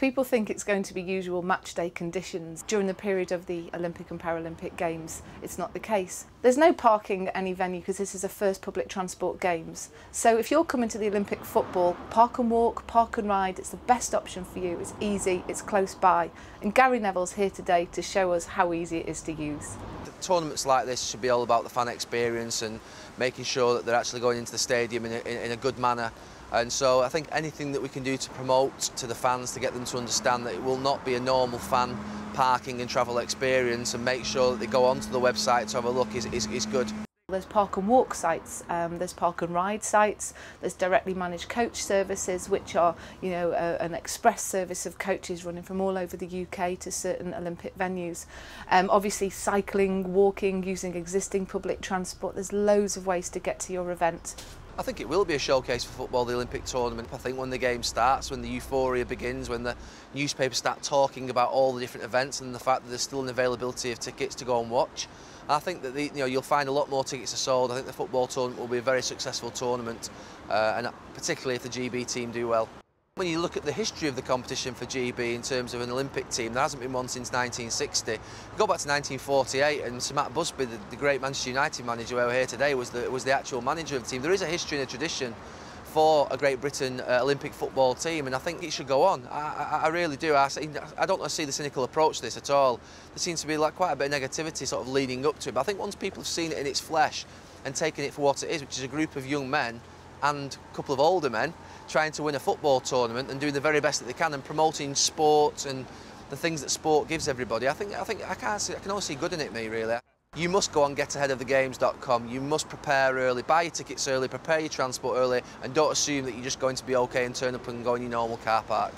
People think it's going to be usual match day conditions during the period of the Olympic and Paralympic Games. It's not the case. There's no parking at any venue because this is the first public transport games. So if you're coming to the Olympic football, park and walk, park and ride, it's the best option for you. It's easy, it's close by. And Gary Neville's here today to show us how easy it is to use. Tournaments like this should be all about the fan experience and making sure that they're actually going into the stadium in a good manner. And so I think anything that we can do to promote to the fans, to get them to understand that it will not be a normal fan parking and travel experience, and make sure that they go onto the website to have a look is good. There's park and walk sites, there's park and ride sites, there's directly managed coach services, which are, you know, an express service of coaches running from all over the UK to certain Olympic venues. Obviously cycling, walking, using existing public transport, there's loads of ways to get to your event. I think it will be a showcase for football, the Olympic tournament. I think when the game starts, when the euphoria begins, when the newspapers start talking about all the different events and the fact that there's still an availability of tickets to go and watch, I think that you'll find a lot more tickets are sold. I think the football tournament will be a very successful tournament, and particularly if the GB team do well. When you look at the history of the competition for GB in terms of an Olympic team, there hasn't been one since 1960. Go back to 1948 and Sir Matt Busby, the great Manchester United manager who we're here today, was the actual manager of the team. There is a history and a tradition for a Great Britain Olympic football team, and I think it should go on. I really do. I don't see the cynical approach to this at all. There seems to be quite a bit of negativity sort of leading up to it, but I think once people have seen it in its flesh and taken it for what it is, which is a group of young men and a couple of older men trying to win a football tournament and doing the very best that they can and promoting sport and the things that sport gives everybody, I can only see good in it, really. You must go on getaheadofthegames.com. You must prepare early, buy your tickets early, prepare your transport early, and don't assume that you're just going to be okay and turn up and go in your normal car park.